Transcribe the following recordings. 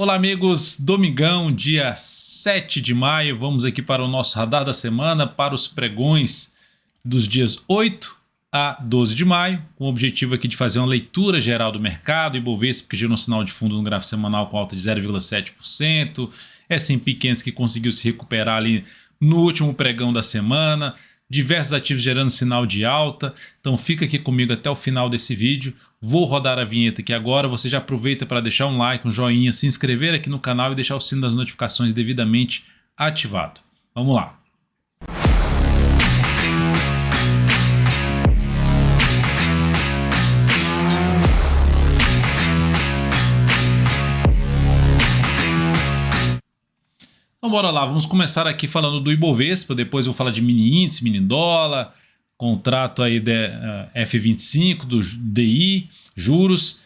Olá amigos, domingão, dia 7 de maio, vamos aqui para o nosso radar da semana, para os pregões dos dias 8 a 12 de maio, com o objetivo aqui de fazer uma leitura geral do mercado, Ibovespa que gerou um sinal de fundo no gráfico semanal com alta de 0,7%, S&P 500 que conseguiu se recuperar ali no último pregão da semana, diversos ativos gerando sinal de alta, então fica aqui comigo até o final desse vídeo. Vou rodar a vinheta aqui agora, você já aproveita para deixar um like, um joinha, se inscrever aqui no canal e deixar o sino das notificações devidamente ativado. Vamos lá. Então bora lá, vamos começar aqui falando do Ibovespa, depois eu vou falar de mini índice, mini dólar, contrato aí da F25, do DI, juros,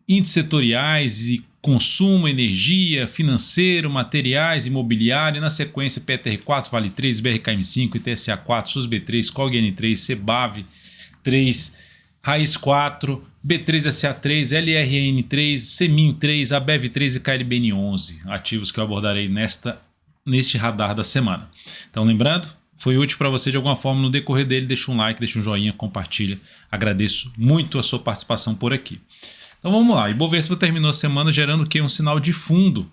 índices setoriais e consumo, energia, financeiro, materiais, imobiliário, e na sequência PTR4, Vale 3, BRKM5, ITSA4, SUSB3, COGN3, CEBAV 3, Raiz 4, B3SA3, LRN3, CEMIN3, ABEV3 e KLBN11, ativos que eu abordarei neste radar da semana. Então lembrando, foi útil para você de alguma forma no decorrer dele, deixa um like, deixa um joinha, compartilha, agradeço muito a sua participação por aqui. Então vamos lá, Ibovespa terminou a semana gerando o quê? Um sinal de fundo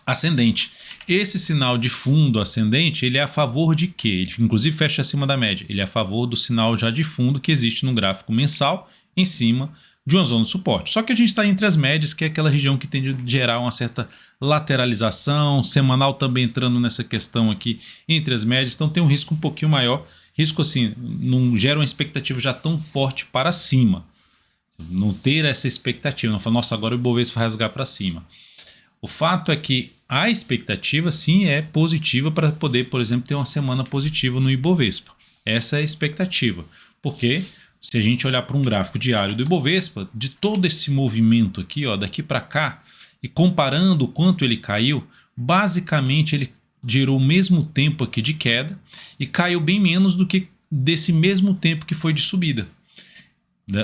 ascendente. Esse sinal de fundo ascendente, ele é a favor de quê? Ele inclusive fecha acima da média, ele é a favor do sinal já de fundo que existe no gráfico mensal em cima de uma zona de suporte. Só que a gente está entre as médias, que é aquela região que tende a gerar uma certa lateralização, semanal também entrando nessa questão aqui entre as médias, então tem um risco um pouquinho maior, risco assim, não gera uma expectativa já tão forte para cima, não ter essa expectativa, não fala, nossa, agora o Ibovespa vai rasgar para cima. O fato é que a expectativa sim é positiva para poder, por exemplo, ter uma semana positiva no Ibovespa, essa é a expectativa, porque se a gente olhar para um gráfico diário do Ibovespa, de todo esse movimento aqui, ó, daqui para cá, e comparando o quanto ele caiu, basicamente ele gerou o mesmo tempo aqui de queda e caiu bem menos do que desse mesmo tempo que foi de subida.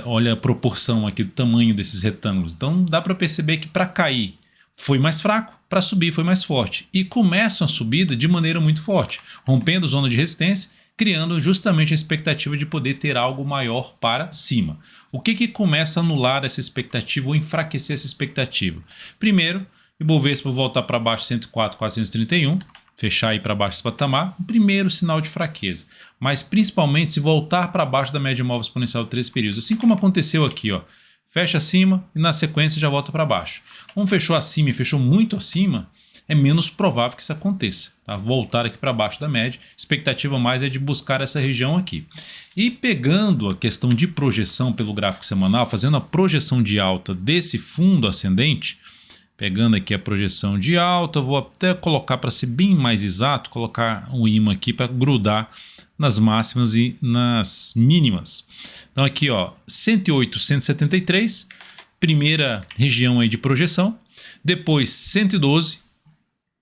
Olha a proporção aqui do tamanho desses retângulos. Então dá para perceber que para cair foi mais fraco, para subir foi mais forte. E começa a subida de maneira muito forte, rompendo zona de resistência, criando justamente a expectativa de poder ter algo maior para cima. O que começa a anular essa expectativa ou enfraquecer essa expectativa? Primeiro, Ibovespa voltar para baixo 104.431, fechar aí para baixo esse patamar, um primeiro sinal de fraqueza. Mas principalmente se voltar para baixo da média móvel exponencial de 3 períodos, assim como aconteceu aqui, ó, fecha acima e na sequência já volta para baixo. Como fechou acima e fechou muito acima, é menos provável que isso aconteça, tá? Voltar aqui para baixo da média, expectativa mais é de buscar essa região aqui. E pegando a questão de projeção pelo gráfico semanal, fazendo a projeção de alta desse fundo ascendente, pegando aqui a projeção de alta, vou até colocar para ser bem mais exato, colocar um imã aqui para grudar nas máximas e nas mínimas. Então aqui, ó, 108, 173, primeira região aí de projeção, depois 112,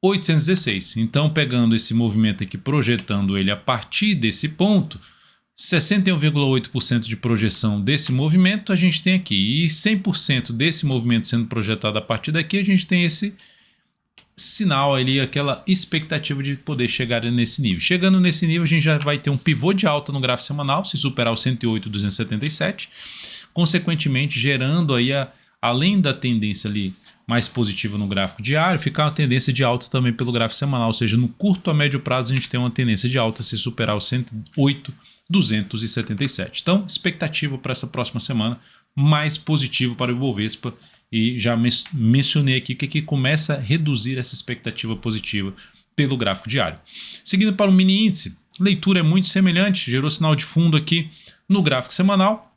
816. Então, pegando esse movimento aqui, projetando ele a partir desse ponto, 61,8% de projeção desse movimento a gente tem aqui. E 100% desse movimento sendo projetado a partir daqui, a gente tem esse sinal ali, aquela expectativa de poder chegar nesse nível. Chegando nesse nível, a gente já vai ter um pivô de alta no gráfico semanal, se superar o 108,277, consequentemente gerando aí, além da tendência ali mais positiva no gráfico diário, ficar uma tendência de alta também pelo gráfico semanal, ou seja, no curto a médio prazo a gente tem uma tendência de alta se superar o 108,277. Então, expectativa para essa próxima semana mais positiva para o Ibovespa e já mencionei aqui que começa a reduzir essa expectativa positiva pelo gráfico diário. Seguindo para o mini índice, leitura é muito semelhante, gerou sinal de fundo aqui no gráfico semanal,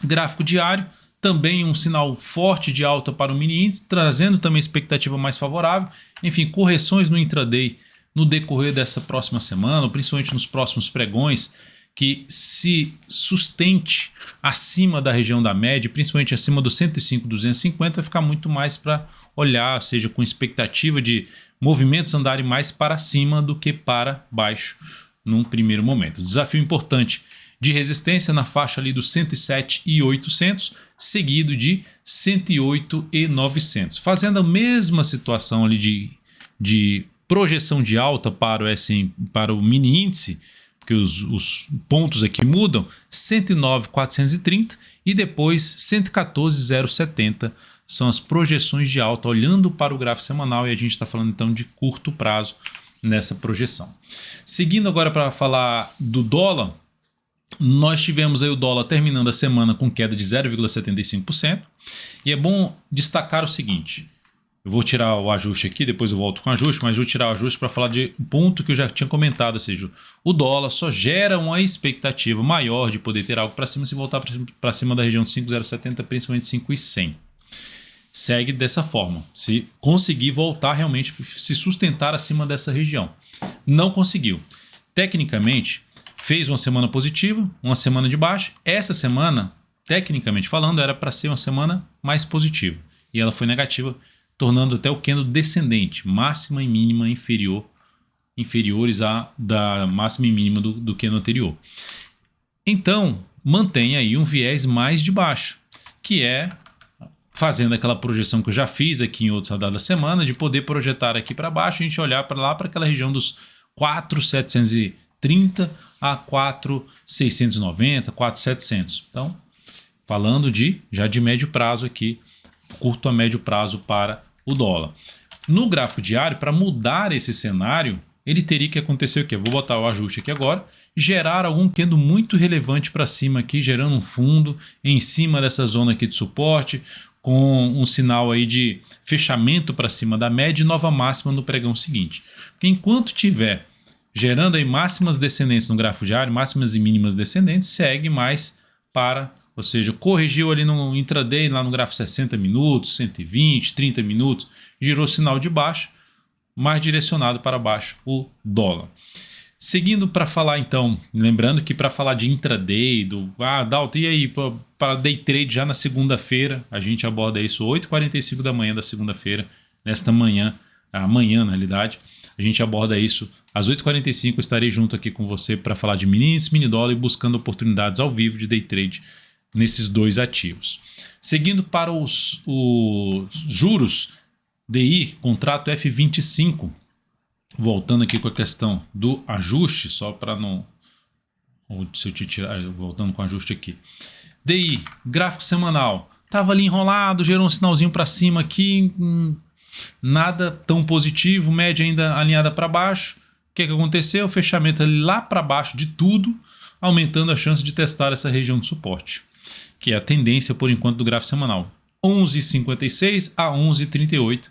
gráfico diário, também um sinal forte de alta para o mini índice, trazendo também expectativa mais favorável. Enfim, correções no intraday no decorrer dessa próxima semana, principalmente nos próximos pregões, que se sustente acima da região da média, principalmente acima do 105,250, vai ficar muito mais para olhar, ou seja, com expectativa de movimentos andarem mais para cima do que para baixo num primeiro momento. Desafio importante de resistência na faixa ali dos 107.800, seguido de 108.900. Fazendo a mesma situação ali de projeção de alta para o mini índice, que os pontos aqui mudam, 109.430 e depois 114.070 são as projeções de alta olhando para o gráfico semanal, e a gente está falando então de curto prazo nessa projeção. Seguindo agora para falar do dólar, nós tivemos aí o dólar terminando a semana com queda de 0,75%, e é bom destacar o seguinte: eu vou tirar o ajuste aqui, depois eu volto com o ajuste, mas vou tirar o ajuste para falar de um ponto que eu já tinha comentado, ou seja, o dólar só gera uma expectativa maior de poder ter algo para cima se voltar para cima da região de 5,070, principalmente 5,100. Segue dessa forma, se conseguir voltar realmente, se sustentar acima dessa região. Não conseguiu. Tecnicamente, fez uma semana positiva, uma semana de baixa. Essa semana, tecnicamente falando, era para ser uma semana mais positiva, e ela foi negativa, tornando até o candle descendente, máxima e mínima inferiores à da máxima e mínima do candle anterior. Então, mantém aí um viés mais de baixo, que é fazendo aquela projeção que eu já fiz aqui em outra dada semana, de poder projetar aqui para baixo, a gente olhar para lá, para aquela região dos 4.730 a 4.690, 4.700. Então, falando já de médio prazo aqui, curto a médio prazo para o dólar. No gráfico diário, para mudar esse cenário, ele teria que acontecer o quê? Vou botar o ajuste aqui agora, gerar algum candle muito relevante para cima aqui, gerando um fundo em cima dessa zona aqui de suporte, com um sinal aí de fechamento para cima da média e nova máxima no pregão seguinte. Porque enquanto tiver gerando aí máximas descendentes no gráfico diário, máximas e mínimas descendentes, segue mais para, ou seja, corrigiu ali no intraday, lá no gráfico 60 minutos, 120, 30 minutos, girou sinal de baixa, mais direcionado para baixo o dólar. Seguindo para falar então, lembrando que para falar de intraday, Dalton, e aí para day trade já na segunda-feira, a gente aborda isso 8h45 da manhã da segunda-feira, nesta manhã, amanhã na realidade, a gente aborda isso às 8h45, estarei junto aqui com você para falar de mini índice, mini dólar e buscando oportunidades ao vivo de day trade nesses dois ativos. Seguindo para os juros DI, contrato F25, voltando aqui com a questão do ajuste, só para não... Se eu te tirar, voltando com o ajuste aqui. DI, gráfico semanal, estava ali enrolado, gerou um sinalzinho para cima aqui, nada tão positivo, média ainda alinhada para baixo. O que aconteceu? Fechamento ali lá para baixo de tudo, aumentando a chance de testar essa região de suporte, que é a tendência por enquanto do gráfico semanal. 11,56 a 11,38,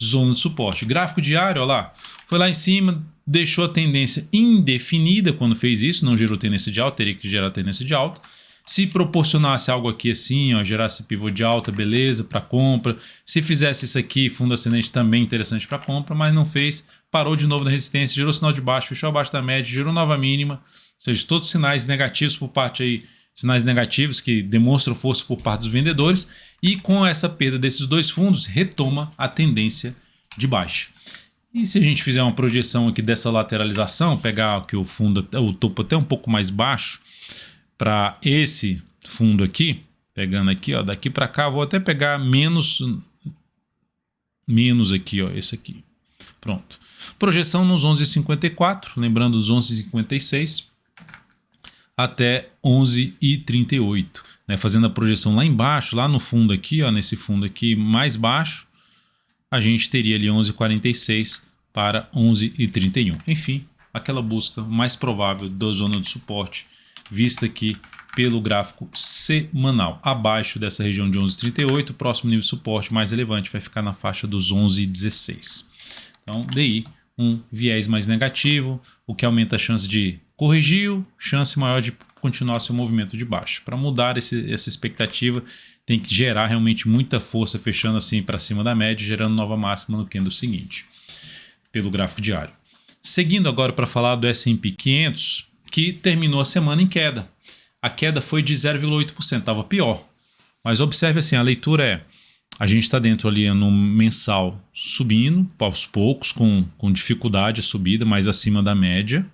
zona de suporte. Gráfico diário, olha lá, foi lá em cima, deixou a tendência indefinida quando fez isso, não gerou tendência de alta, teria que gerar tendência de alta. Se proporcionasse algo aqui assim, ó, gerasse pivô de alta, beleza, para compra. Se fizesse isso aqui, fundo ascendente também interessante para compra, mas não fez. Parou de novo na resistência, gerou sinal de baixo, fechou abaixo da média, gerou nova mínima. Ou seja, todos sinais negativos por parte aí, sinais negativos que demonstram força por parte dos vendedores. E com essa perda desses dois fundos, retoma a tendência de baixa. E se a gente fizer uma projeção aqui dessa lateralização, pegar aqui o topo até um pouco mais baixo, para esse fundo aqui, pegando aqui, ó, daqui para cá, vou até pegar menos aqui, ó, esse aqui. Pronto. Projeção nos 11,54, lembrando dos 11,56 até 11,38, né? Fazendo a projeção lá embaixo, lá no fundo aqui, ó, nesse fundo aqui mais baixo, a gente teria ali 11,46 para 11,31. Enfim, aquela busca mais provável da zona de suporte, vista aqui pelo gráfico semanal. Abaixo dessa região de 11,38, o próximo nível de suporte mais relevante vai ficar na faixa dos 11,16. Então, DI, um viés mais negativo, o que aumenta a chance de corrigiu, chance maior de continuar seu movimento de baixo. Para mudar essa expectativa, tem que gerar realmente muita força, fechando assim para cima da média, gerando nova máxima no candle seguinte, pelo gráfico diário. Seguindo agora para falar do S&P 500, que terminou a semana em queda. A queda foi de 0,8%, estava pior. Mas observe assim, a leitura é A gente está dentro ali no mensal subindo aos poucos, com dificuldade a subida, mas acima da média.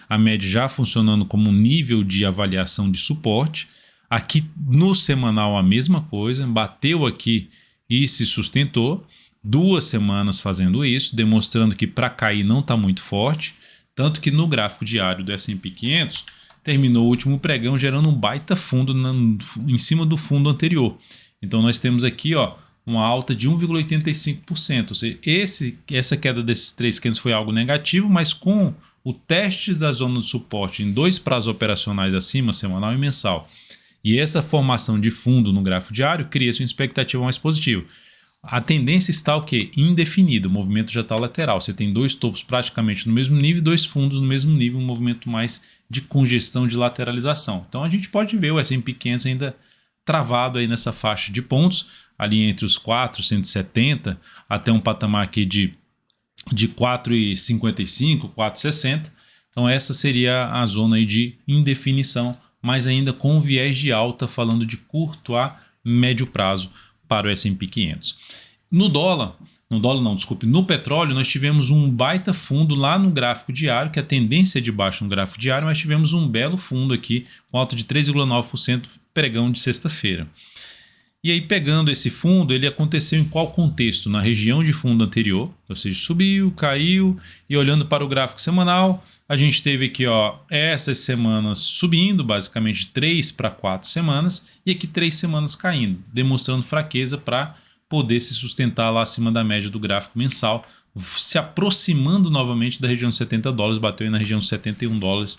A média já funcionando como um nível de avaliação de suporte. Aqui no semanal a mesma coisa, bateu aqui e se sustentou. 2 semanas fazendo isso, demonstrando que para cair não está muito forte. Tanto que no gráfico diário do S&P 500 terminou o último pregão gerando um baita fundo em cima do fundo anterior. Então nós temos aqui uma alta de 1,85%. Ou seja, essa queda desses 3 candles foi algo negativo, mas com o teste da zona de suporte em 2 prazos operacionais acima, semanal e mensal, e essa formação de fundo no gráfico diário, cria-se uma expectativa mais positiva. A tendência está o quê? Indefinida, o movimento já está lateral. Você tem 2 topos praticamente no mesmo nível e 2 fundos no mesmo nível, um movimento mais de congestão, de lateralização. Então a gente pode ver o S&P 500 ainda travado aí nessa faixa de pontos, ali entre os 470 até um patamar aqui de 4,55, 4,60. Então essa seria a zona aí de indefinição, mas ainda com viés de alta, falando de curto a médio prazo para o S&P 500. No petróleo, nós tivemos um baita fundo lá no gráfico diário, que a tendência é de baixo no gráfico diário, mas tivemos um belo fundo aqui, com alta de 3,9% pregão de sexta-feira. E aí, pegando esse fundo, ele aconteceu em qual contexto? Na região de fundo anterior, ou seja, subiu, caiu, e olhando para o gráfico semanal, a gente teve aqui essas semanas subindo, basicamente 3 para 4 semanas, e aqui 3 semanas caindo, demonstrando fraqueza para poder se sustentar lá acima da média do gráfico mensal, se aproximando novamente da região de $70, bateu aí na região de $71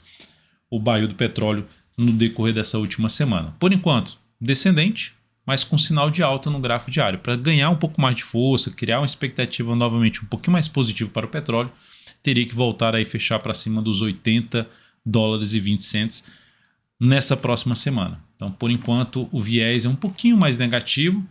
o barril do petróleo no decorrer dessa última semana. Por enquanto, descendente, mas com sinal de alta no gráfico diário. Para ganhar um pouco mais de força, criar uma expectativa novamente um pouquinho mais positiva para o petróleo, teria que voltar aí fechar para cima dos $80,20 nessa próxima semana. Então, por enquanto, o viés é um pouquinho mais negativo.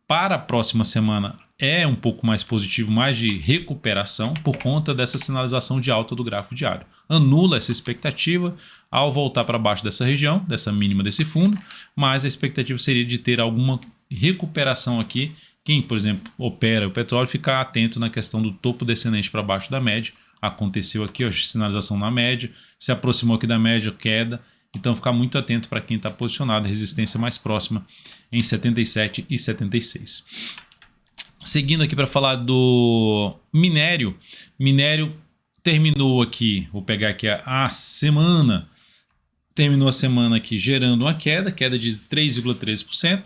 Para a próxima semana é um pouco mais positivo, mais de recuperação por conta dessa sinalização de alta do gráfico diário. Anula essa expectativa ao voltar para baixo dessa região, dessa mínima desse fundo, mas a expectativa seria de ter alguma recuperação aqui. Quem, por exemplo, opera o petróleo, ficar atento na questão do topo descendente para baixo da média. Aconteceu aqui, sinalização na média, se aproximou aqui da média, queda. Então, ficar muito atento para quem está posicionado, resistência mais próxima em 77 e 76. Seguindo aqui para falar do minério. Minério terminou aqui, vou pegar aqui a semana. Terminou a semana aqui gerando uma queda de 3,13%.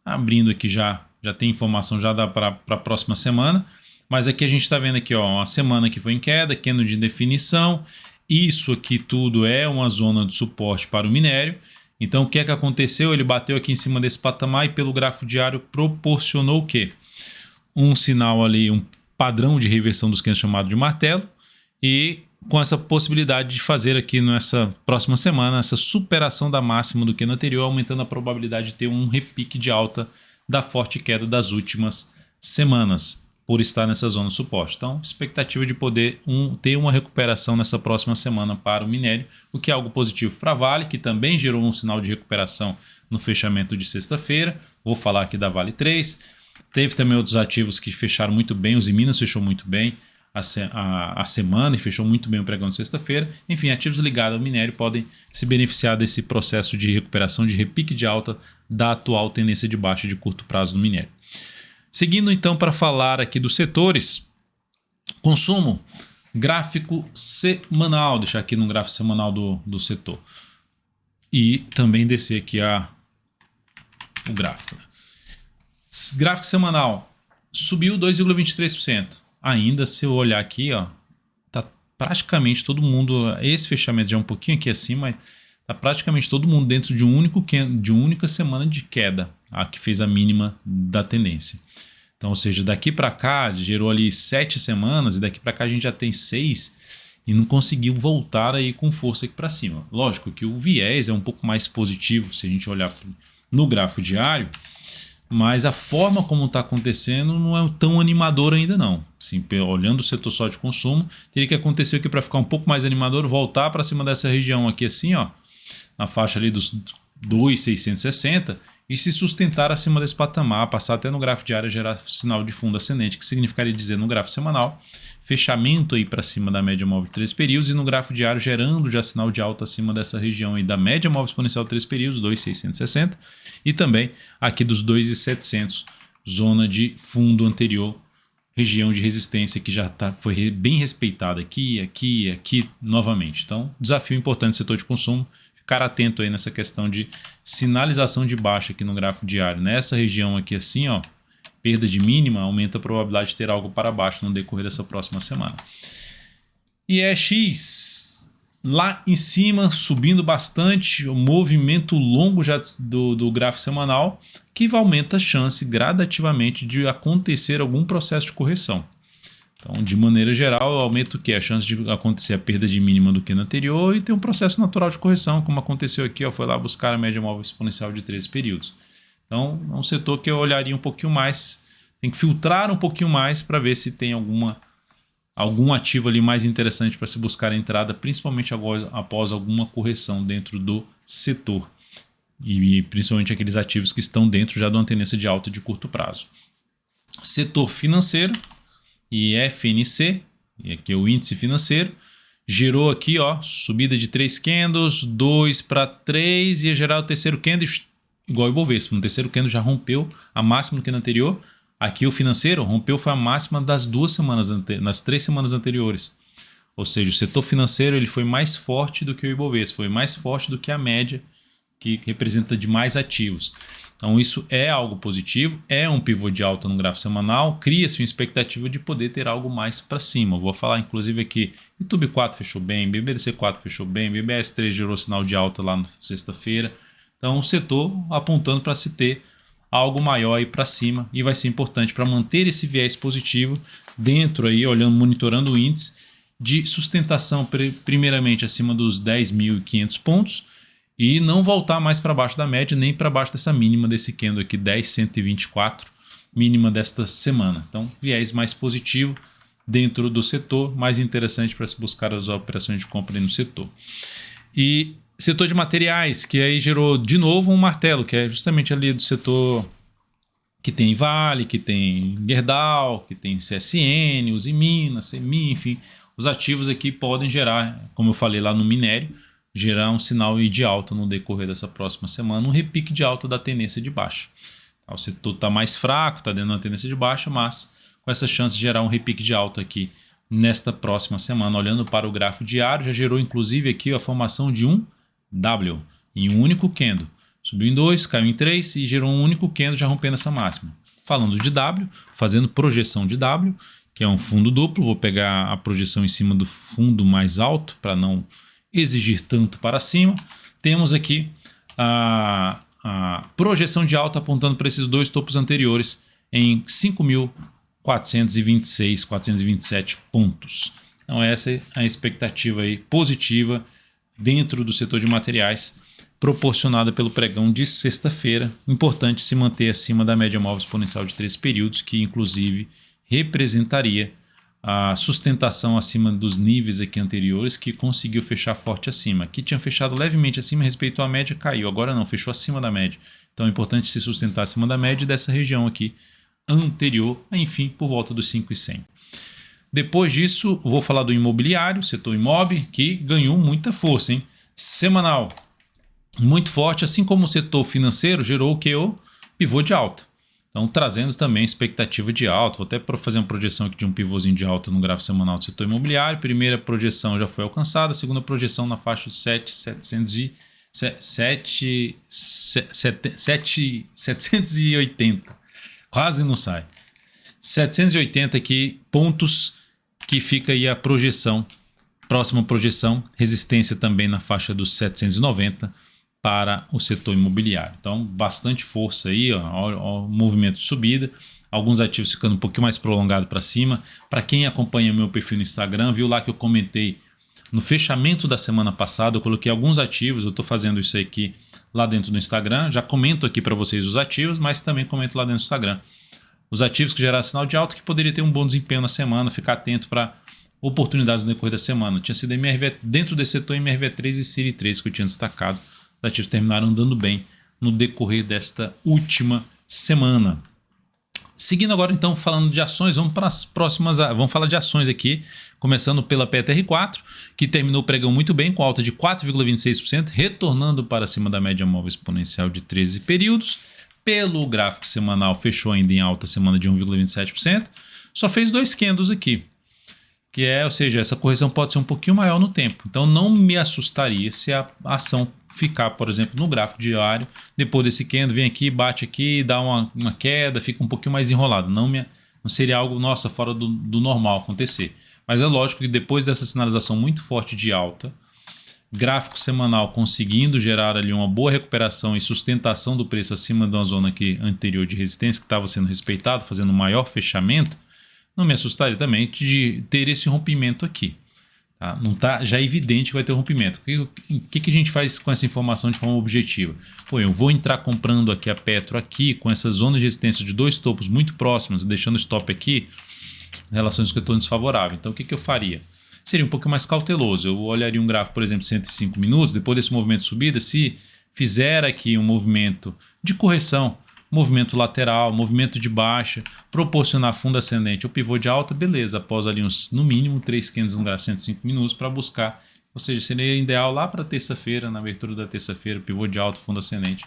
Abrindo aqui já tem informação, já dá para a próxima semana. Mas aqui a gente está vendo aqui uma semana que foi em queda, candle de indefinição. Isso aqui tudo é uma zona de suporte para o minério. Então o que é que aconteceu? Ele bateu aqui em cima desse patamar e pelo gráfico diário proporcionou o quê? Um sinal ali, um padrão de reversão dos candles chamado de martelo, e com essa possibilidade de fazer aqui nessa próxima semana essa superação da máxima do candle anterior, aumentando a probabilidade de ter um repique de alta da forte queda das últimas semanas, por estar nessa zona de suporte. Então, expectativa de poder ter uma recuperação nessa próxima semana para o minério, o que é algo positivo para a Vale, que também gerou um sinal de recuperação no fechamento de sexta-feira. Vou falar aqui da Vale 3. Teve também outros ativos que fecharam muito bem. O Usiminas fechou muito bem a semana e fechou muito bem o pregão de sexta-feira. Enfim, ativos ligados ao minério podem se beneficiar desse processo de recuperação, de repique de alta da atual tendência de baixa de curto prazo do minério. Seguindo então para falar aqui dos setores, consumo, gráfico semanal, deixar aqui no gráfico semanal do setor. E também descer aqui o gráfico. Gráfico semanal, subiu 2,23%. Ainda se eu olhar aqui, tá praticamente todo mundo, esse fechamento já é um pouquinho aqui acima, mas tá praticamente todo mundo dentro de uma única semana de queda, a que fez a mínima da tendência. Então, ou seja, daqui para cá gerou ali 7 semanas e daqui para cá a gente já tem 6 e não conseguiu voltar aí com força aqui para cima. Lógico que o viés é um pouco mais positivo se a gente olhar no gráfico diário, mas a forma como está acontecendo não é tão animador ainda não. Assim, olhando o setor só de consumo, teria que acontecer aqui para ficar um pouco mais animador, voltar para cima dessa região aqui assim, na faixa ali dos 2,660 e se sustentar acima desse patamar, passar até no gráfico diário, gerar sinal de fundo ascendente, que significaria dizer no gráfico semanal, fechamento aí para cima da média móvel de 3 períodos, e no gráfico diário gerando já sinal de alta acima dessa região aí da média móvel exponencial de 3 períodos, 2.660, e também aqui dos 2.700, zona de fundo anterior, região de resistência que já foi bem respeitada aqui novamente. Então, desafio importante do setor de consumo, ficar atento aí nessa questão de sinalização de baixa aqui no gráfico diário. Nessa região aqui assim, ó, perda de mínima, aumenta a probabilidade de ter algo para baixo no decorrer dessa próxima semana. IEX, lá em cima, subindo bastante, o movimento longo já do gráfico semanal, que aumenta a chance gradativamente de acontecer algum processo de correção. Então, de maneira geral, aumenta o que? A chance de acontecer a perda de mínima do que no anterior e ter um processo natural de correção, como aconteceu aqui, ó, foi lá buscar a média móvel exponencial de 13 períodos. Então, é um setor que eu olharia um pouquinho mais, tem que filtrar um pouquinho mais para ver se tem algum ativo ali mais interessante para se buscar a entrada, principalmente agora, após alguma correção dentro do setor. E principalmente aqueles ativos que estão dentro já de uma tendência de alta de curto prazo. Setor financeiro, IFNC, e aqui é o índice financeiro, gerou aqui, ó, subida de 3 candles, 2 para 3, ia gerar o terceiro candle igual o Ibovespa. No terceiro candle já rompeu a máxima do que no anterior. Aqui o financeiro rompeu foi a máxima das 2 semanas, nas 3 semanas anteriores. Ou seja, o setor financeiro ele foi mais forte do que o Ibovespa, foi mais forte do que a média, que representa de mais ativos. Então isso é algo positivo, é um pivô de alta no gráfico semanal, cria-se uma expectativa de poder ter algo mais para cima. Eu vou falar inclusive aqui, YouTube 4 fechou bem, BBDC 4 fechou bem, BBS 3 gerou sinal de alta lá na sexta-feira. Então o setor apontando para se ter algo maior aí para cima e vai ser importante para manter esse viés positivo dentro aí, olhando, monitorando o índice de sustentação primeiramente acima dos 10.500 pontos, e não voltar mais para baixo da média, nem para baixo dessa mínima desse candle aqui, 10.124, mínima desta semana. Então, viés mais positivo dentro do setor, mais interessante para se buscar as operações de compra no setor. E setor de materiais, que aí gerou de novo um martelo, que é justamente ali do setor que tem Vale, que tem Gerdau, que tem CSN, Usiminas, CEMIG, enfim, os ativos aqui podem gerar, como eu falei lá no minério, gerar um sinal de alta no decorrer dessa próxima semana, um repique de alta da tendência de baixa. O setor está mais fraco, está dentro de uma tendência de baixa, mas com essa chance de gerar um repique de alta aqui nesta próxima semana. Olhando para o gráfico diário, já gerou inclusive aqui a formação de um W em um único candle. Subiu em 2, caiu em 3 e gerou um único candle já rompendo essa máxima. Falando de W, fazendo projeção de W, que é um fundo duplo, vou pegar a projeção em cima do fundo mais alto para não exigir tanto para cima. Temos aqui a projeção de alta apontando para esses dois topos anteriores em 5.426, 427 pontos. Então essa é a expectativa aí positiva dentro do setor de materiais, proporcionada pelo pregão de sexta-feira. Importante se manter acima da média móvel exponencial de 3 períodos, que inclusive representaria a sustentação acima dos níveis aqui anteriores, que conseguiu fechar forte acima. Aqui tinha fechado levemente acima, respeitou a média, caiu. Agora não, fechou acima da média. Então é importante se sustentar acima da média dessa região aqui anterior, enfim, por volta dos 5.100. Depois disso, vou falar do imobiliário, setor imob, que ganhou muita força, hein? Semanal, muito forte, assim como o setor financeiro gerou o que? O pivô de alta. Então, trazendo também expectativa de alta. Vou até fazer uma projeção aqui de um pivôzinho de alta no gráfico semanal do setor imobiliário. Primeira projeção já foi alcançada, segunda projeção na faixa dos 780. Quase não sai. 780 aqui, pontos que fica aí a projeção. Próxima projeção, resistência também na faixa dos 790 para o setor imobiliário. Então, bastante força aí, ó, movimento de subida, alguns ativos ficando um pouquinho mais prolongado para cima. Para quem acompanha meu perfil no Instagram, viu lá que eu comentei no fechamento da semana passada, eu coloquei alguns ativos, eu estou fazendo isso aqui lá dentro do Instagram, já comento aqui para vocês os ativos, mas também comento lá dentro do Instagram. Os ativos que geraram sinal de alta que poderia ter um bom desempenho na semana, ficar atento para oportunidades no decorrer da semana. Tinha sido MRV, dentro desse setor MRV3 e Siri3 que eu tinha destacado. Os ativos terminaram dando bem no decorrer desta última semana. Seguindo agora, então, falando de ações, vamos para as próximas. Vamos falar de ações aqui, começando pela PTR4, que terminou o pregão muito bem, com alta de 4,26%, retornando para cima da média móvel exponencial de 13 períodos. Pelo gráfico semanal, fechou ainda em alta semana de 1,27%. Só fez 2 candles aqui, ou seja, essa correção pode ser um pouquinho maior no tempo. Então, não me assustaria se a ação ficar, por exemplo, no gráfico diário, depois desse candle, vem aqui, bate aqui, dá uma queda, fica um pouquinho mais enrolado. Não seria algo, nossa, fora do normal acontecer. Mas é lógico que depois dessa sinalização muito forte de alta, gráfico semanal conseguindo gerar ali uma boa recuperação e sustentação do preço acima de uma zona aqui anterior de resistência que estava sendo respeitado, fazendo um maior fechamento, não me assustaria também de ter esse rompimento aqui. Tá? Não está já evidente que vai ter um rompimento. O que a gente faz com essa informação de forma objetiva? Pô, eu vou entrar comprando aqui a Petro aqui, com essa zona de resistência de 2 topos muito próximos, deixando o stop aqui, relações que eu estou desfavorável. Então o que eu faria? Seria um pouco mais cauteloso. Eu olharia um gráfico, por exemplo, 105 minutos, depois desse movimento de subida, se fizer aqui um movimento de correção, movimento lateral, movimento de baixa, proporcionar fundo ascendente ou pivô de alta, beleza, após ali no mínimo 3 candles no gráfico 105 minutos para buscar, ou seja, seria ideal lá para terça-feira, na abertura da terça-feira, pivô de alta, fundo ascendente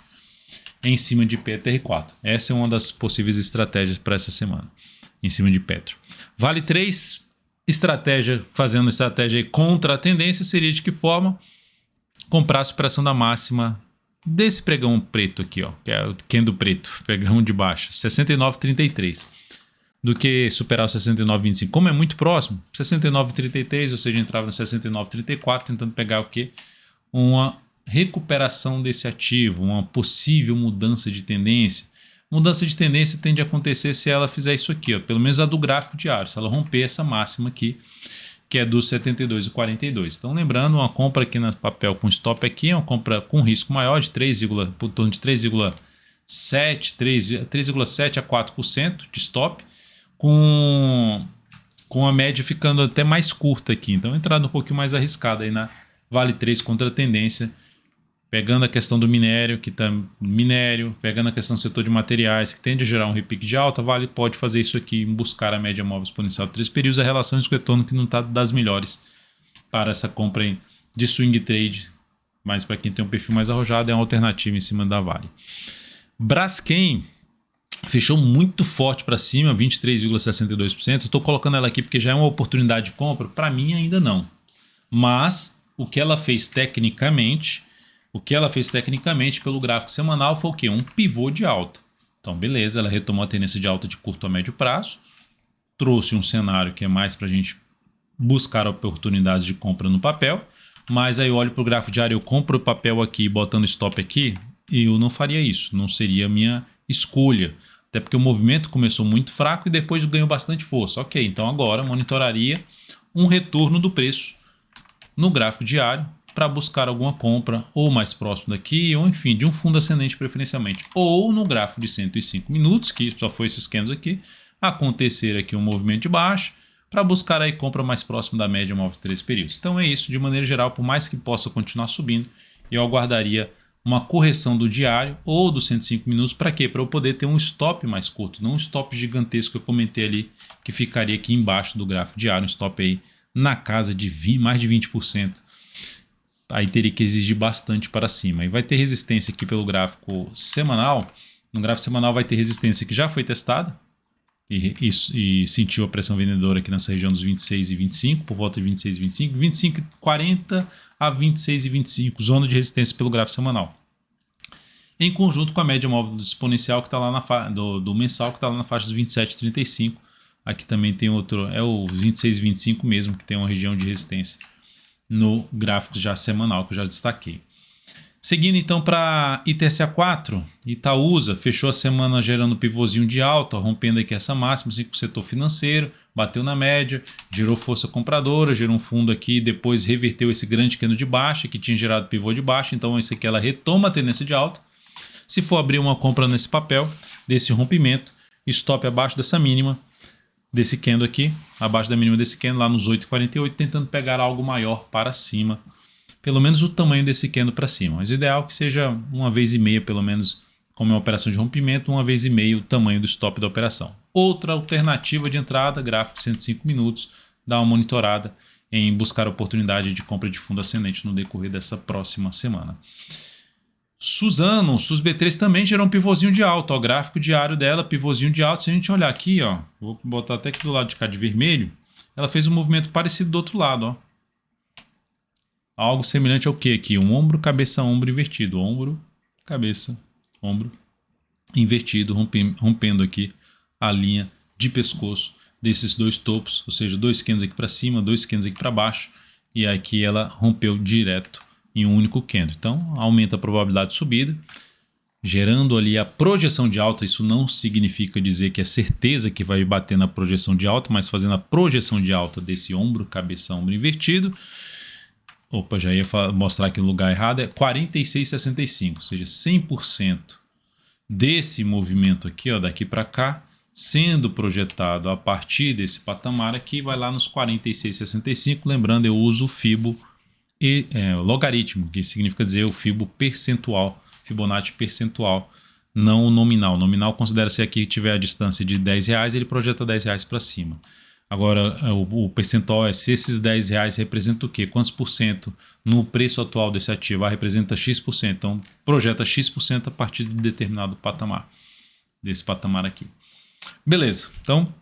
em cima de PTR4. Essa é uma das possíveis estratégias para essa semana, em cima de Petro. Vale 3, fazendo estratégia contra a tendência, seria de que forma? Comprar a superação da máxima desse pregão preto aqui, ó, que é o candle preto, pregão de baixa, 69,33, do que superar o 69,25. Como é muito próximo, 69,33, ou seja, entrava no 69,34, tentando pegar o quê? Uma recuperação desse ativo, uma possível mudança de tendência. Mudança de tendência tende a acontecer se ela fizer isso aqui, ó, pelo menos a do gráfico diário, se ela romper essa máxima aqui, que é dos 72,42. Então, lembrando, uma compra aqui no papel com stop aqui é uma compra com risco maior de 3,7 a 4% de stop, com a média ficando até mais curta aqui. Então, entrada um pouquinho mais arriscada aí na Vale 3 contra a tendência, pegando a questão do minério, pegando a questão do setor de materiais, que tende a gerar um repique de alta, Vale pode fazer isso aqui, buscar a média móvel exponencial de 3 períodos, a relação risco-retorno que não está das melhores para essa compra de swing trade, mas para quem tem um perfil mais arrojado é uma alternativa em cima da Vale. Braskem fechou muito forte para cima, 23,62%. Estou colocando ela aqui porque já é uma oportunidade de compra, para mim ainda não. Mas o que ela fez tecnicamente pelo gráfico semanal foi o quê? Um pivô de alta. Então, beleza, ela retomou a tendência de alta de curto a médio prazo, trouxe um cenário que é mais para a gente buscar oportunidades de compra no papel, mas aí eu olho para o gráfico diário, eu compro o papel aqui, botando stop aqui, e eu não faria isso, não seria a minha escolha. Até porque o movimento começou muito fraco e depois ganhou bastante força. Ok, então agora monitoraria um retorno do preço no gráfico diário, para buscar alguma compra ou mais próximo daqui, ou enfim, de um fundo ascendente preferencialmente, ou no gráfico de 105 minutos, que só foi esses candles aqui, acontecer aqui um movimento de baixa, para buscar aí compra mais próximo da média móvel de 3 períodos. Então é isso, de maneira geral, por mais que possa continuar subindo, eu aguardaria uma correção do diário ou dos 105 minutos, para quê? Para eu poder ter um stop mais curto, não um stop gigantesco que eu comentei ali, que ficaria aqui embaixo do gráfico diário, um stop aí na casa de mais de 20%. Aí teria que exigir bastante para cima. E vai ter resistência aqui pelo gráfico semanal. No gráfico semanal vai ter resistência que já foi testada e sentiu a pressão vendedora aqui nessa região dos 26 e 25, por volta de 26 e 25, 25 e 40 a 26 e 25, zona de resistência pelo gráfico semanal. Em conjunto com a média móvel do exponencial que está lá do mensal, que está lá na faixa dos 27 e 35. Aqui também tem outro, é o 26 e 25 mesmo, que tem uma região de resistência no gráfico já semanal que eu já destaquei. Seguindo então para ITSA4, Itaúsa fechou a semana gerando pivôzinho de alta, rompendo aqui essa máxima, assim, com o setor financeiro, bateu na média, gerou força compradora, gerou um fundo aqui, depois reverteu esse grande candle de baixa que tinha gerado pivô de baixa, então esse aqui ela retoma a tendência de alta. Se for abrir uma compra nesse papel, desse rompimento, stop abaixo dessa mínima, desse candle aqui, abaixo da mínima desse candle, lá nos 8,48, tentando pegar algo maior para cima pelo menos o tamanho desse candle para cima. Mas o ideal é que seja uma vez e meia, pelo menos, como é uma operação de rompimento, uma vez e meia o tamanho do stop da operação. Outra alternativa de entrada, gráfico 105 minutos, dá uma monitorada em buscar oportunidade de compra de fundo ascendente no decorrer dessa próxima semana. Suzano, SUSB3 também gerou um pivôzinho de alta, ó, gráfico diário dela, pivôzinho de alta. Se a gente olhar aqui, ó, vou botar até aqui do lado de cá de vermelho, ela fez um movimento parecido do outro lado, ó. Algo semelhante ao que aqui? Um ombro, cabeça, ombro invertido. Ombro, cabeça, ombro invertido, rompendo aqui a linha de pescoço desses dois topos, ou seja, dois candles aqui para cima, dois candles aqui para baixo, e aqui ela rompeu direto em um único candle. Então, aumenta a probabilidade de subida, gerando ali a projeção de alta. Isso não significa dizer que é certeza que vai bater na projeção de alta, mas fazendo a projeção de alta desse ombro, cabeça, ombro invertido. Opa, já ia mostrar aqui no lugar errado, é 46,65, ou seja, 100% desse movimento aqui, ó, daqui para cá, sendo projetado a partir desse patamar aqui, vai lá nos 46,65. Lembrando, eu uso o Fibo logaritmo, que significa dizer o Fibo percentual, Fibonacci percentual, não o nominal. O nominal considera-se aqui que tiver a distância de R$10, ele projeta R$10 para cima. Agora, o percentual é se esses R$10 representa o quê? Quantos por cento no preço atual desse ativo? Representa X%. Então, projeta X% a partir de determinado patamar, desse patamar aqui. Beleza, então,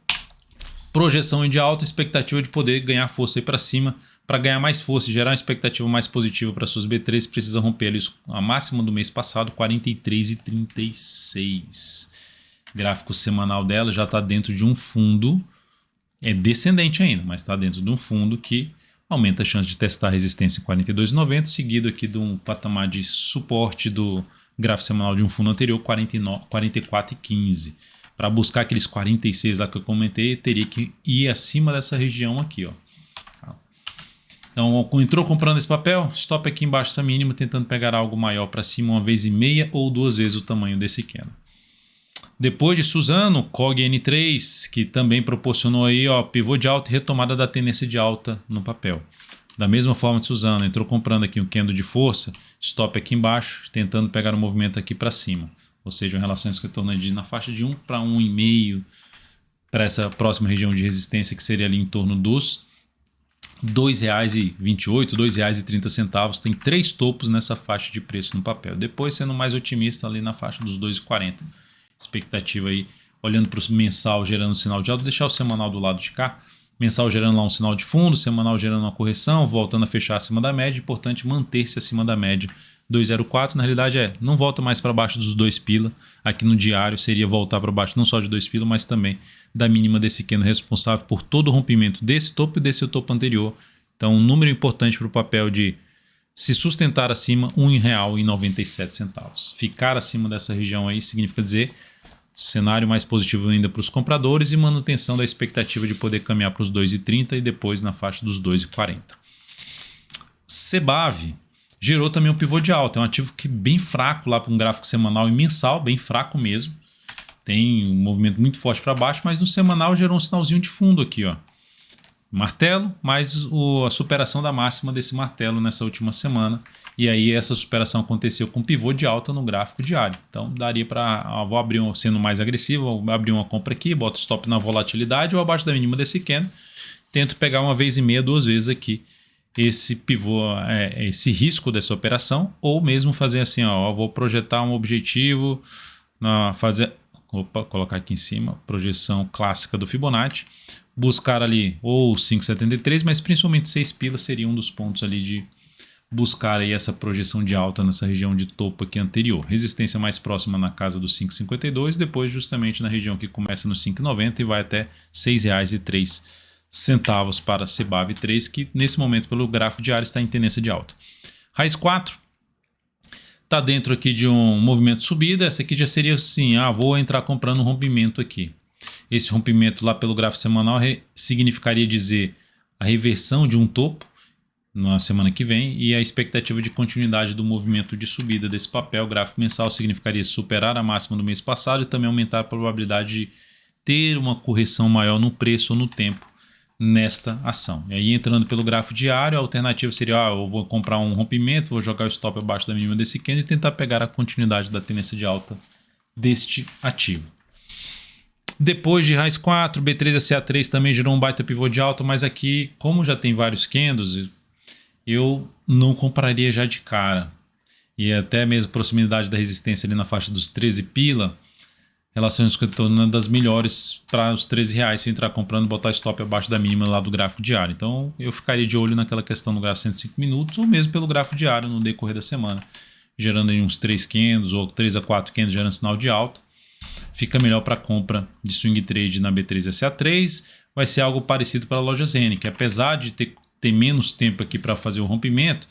projeção de alta, expectativa de poder ganhar força aí para cima. Para ganhar mais força e gerar uma expectativa mais positiva para suas B3, precisa romper ali a máxima do mês passado, 43,36. Gráfico semanal dela já está dentro de um fundo, é descendente ainda, mas está dentro de um fundo que aumenta a chance de testar a resistência em 42,90, seguido aqui de um patamar de suporte do gráfico semanal de um fundo anterior, 44,15. Para buscar aqueles 46 lá que eu comentei, teria que ir acima dessa região aqui, ó. Então, entrou comprando esse papel, stop aqui embaixo essa mínima, tentando pegar algo maior para cima, uma vez e meia ou duas vezes o tamanho desse candle. Depois de Suzano, COG N3, que também proporcionou aí, ó, pivô de alta e retomada da tendência de alta no papel. Da mesma forma de Suzano, entrou comprando aqui um candle de força, stop aqui embaixo, tentando pegar o movimento aqui para cima. Ou seja, uma relação que estou na faixa de 1 para 1,5 para essa próxima região de resistência, que seria ali em torno dos R$2,28, R$2,30. Tem 3 topos nessa faixa de preço no papel. Depois, sendo mais otimista, ali na faixa dos R$2,40. Expectativa aí, olhando para o mensal gerando sinal de alta, deixar o semanal do lado de cá. Mensal gerando lá um sinal de fundo, semanal gerando uma correção, voltando a fechar acima da média. Importante manter-se acima da média. 2,04, na realidade não volta mais para baixo dos 2 pila. Aqui no diário seria voltar para baixo não só de 2 pila, mas também da mínima desse candle responsável por todo o rompimento desse topo e desse topo anterior. Então, um número importante para o papel de se sustentar acima, R$1,97. Ficar acima dessa região aí significa dizer cenário mais positivo ainda para os compradores e manutenção da expectativa de poder caminhar para os 2,30 e depois na faixa dos 2,40. Cebav gerou também um pivô de alta. É um ativo que bem fraco lá para um gráfico semanal e mensal, bem fraco mesmo. Tem um movimento muito forte para baixo, mas no semanal gerou um sinalzinho de fundo aqui, ó. Martelo, mais a superação da máxima desse martelo nessa última semana. E aí essa superação aconteceu com pivô de alta no gráfico diário. Então daria para, vou abrir sendo mais agressivo, vou abrir uma compra aqui, boto stop na volatilidade ou abaixo da mínima desse candle. Tento pegar uma vez e meia, duas vezes aqui esse pivô, esse risco dessa operação, ou mesmo fazer assim, ó, vou projetar um objetivo, colocar aqui em cima, projeção clássica do Fibonacci, buscar ali ou 5,73, mas principalmente 6 pilas seria um dos pontos ali de buscar aí essa projeção de alta nessa região de topo aqui anterior. Resistência mais próxima na casa dos 5,52, depois justamente na região que começa no 5,90 e vai até R$ 6,03 para Cebav 3, que nesse momento pelo gráfico diário está em tendência de alta. Raiz 4 está dentro aqui de um movimento de subida. Essa aqui já seria assim, vou entrar comprando um rompimento aqui. Esse rompimento lá pelo gráfico semanal significaria dizer a reversão de um topo na semana que vem e a expectativa de continuidade do movimento de subida desse papel. O gráfico mensal significaria superar a máxima do mês passado e também aumentar a probabilidade de ter uma correção maior no preço ou no tempo nesta ação. E aí, entrando pelo gráfico diário, a alternativa seria, eu vou comprar um rompimento, vou jogar o stop abaixo da mínima desse candle e tentar pegar a continuidade da tendência de alta deste ativo. Depois de raiz 4, B3 e CA3 também gerou um baita pivô de alta, mas aqui, como já tem vários candles, eu não compraria já de cara. E até mesmo proximidade da resistência ali na faixa dos 13 pila, relações que eu estou uma das melhores para os 13 reais se eu entrar comprando e botar stop abaixo da mínima lá do gráfico diário. Então eu ficaria de olho naquela questão do gráfico 105 minutos ou mesmo pelo gráfico diário no decorrer da semana, gerando aí uns 3 candles ou 3 a 4 candles gerando sinal de alta. Fica melhor para compra de swing trade na B3 e CA3. Vai ser algo parecido para a loja Zen, que apesar de ter menos tempo aqui para fazer o rompimento,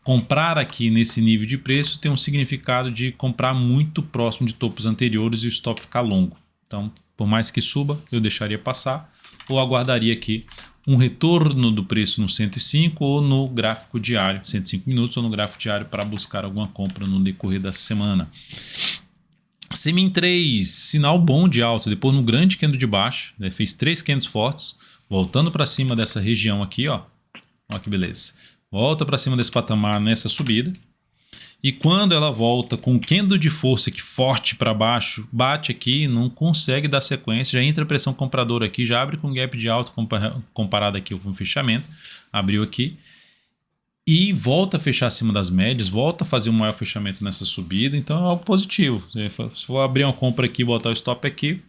comprar aqui nesse nível de preço tem um significado de comprar muito próximo de topos anteriores e o stop ficar longo. Então, por mais que suba, eu deixaria passar ou aguardaria aqui um retorno do preço no 105 ou no gráfico diário, 105 minutos ou no gráfico diário para buscar alguma compra no decorrer da semana. Semin 3, sinal bom de alta, depois no grande candle de baixo, né, fez 3 candles fortes, voltando para cima dessa região aqui, ó que beleza. Volta para cima desse patamar nessa subida. E quando ela volta com um candle de força aqui forte para baixo, bate aqui, não consegue dar sequência, já entra a pressão compradora aqui, já abre com gap de alta comparado aqui com o fechamento, abriu aqui. E volta a fechar acima das médias, volta a fazer um maior fechamento nessa subida, então é algo positivo. Se for abrir uma compra aqui e botar o stop aqui,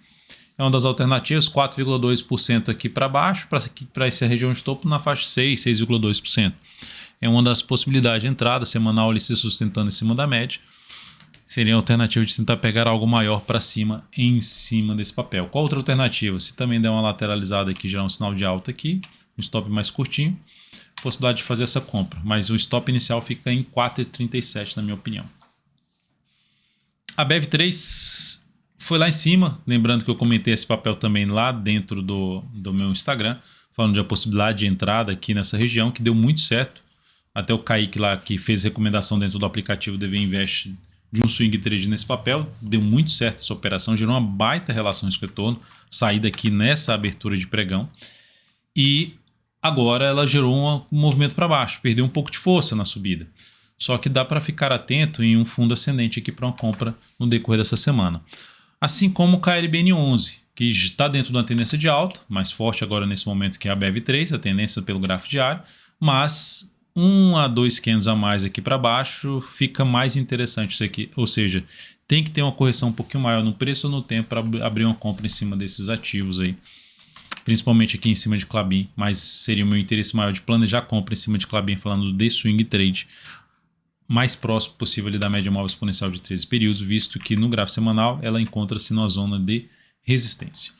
é uma das alternativas, 4,2% aqui para baixo, para essa região de topo na faixa 6,2%. É uma das possibilidades de entrada, semanal ali se sustentando em cima da média. Seria a alternativa de tentar pegar algo maior para cima, em cima desse papel. Qual outra alternativa? Se também der uma lateralizada aqui, gerar um sinal de alta aqui, um stop mais curtinho, possibilidade de fazer essa compra, mas o stop inicial fica em 4,37 na minha opinião. A BEV3 foi lá em cima, lembrando que eu comentei esse papel também lá dentro do meu Instagram, falando da possibilidade de entrada aqui nessa região, que deu muito certo. Até o Kaique lá, que fez recomendação dentro do aplicativo DV Invest de um swing trade nesse papel, deu muito certo essa operação, gerou uma baita relação risco-retorno, saída aqui nessa abertura de pregão, e agora ela gerou um movimento para baixo, perdeu um pouco de força na subida. Só que dá para ficar atento em um fundo ascendente aqui para uma compra no decorrer dessa semana. Assim como o KLBN11, que está dentro de uma tendência de alta, mais forte agora nesse momento que é a BEV3, a tendência pelo gráfico diário, mas 1 a 2 candles a mais aqui para baixo fica mais interessante isso aqui. Ou seja, tem que ter uma correção um pouquinho maior no preço ou no tempo para abrir uma compra em cima desses ativos aí. Principalmente aqui em cima de Klabin, mas seria o meu interesse maior de planejar compra em cima de Klabin, falando de swing trade, mais próximo possível ali da média móvel exponencial de 13 períodos, visto que no gráfico semanal ela encontra-se na zona de resistência.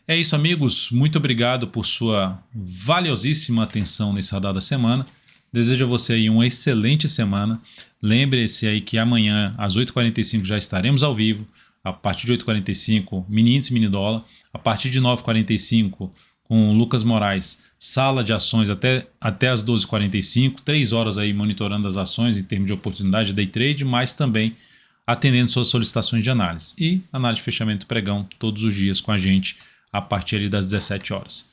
É isso, amigos. Muito obrigado por sua valiosíssima atenção nesse radar da semana. Desejo a você aí uma excelente semana. Lembre-se aí que amanhã às 8h45 já estaremos ao vivo. A partir de 8h45, mini índice, mini dólar. A partir de 9h45, com o Lucas Moraes, sala de ações até as 12h45, 3 horas aí monitorando as ações em termos de oportunidade de day trade, mas também atendendo suas solicitações de análise. E análise de fechamento pregão todos os dias com a gente a partir ali das 17 horas.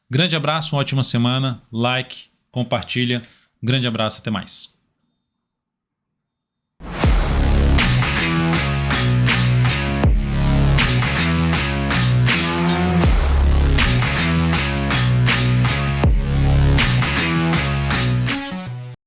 Grande abraço, uma ótima semana, like, compartilha, grande abraço, até mais.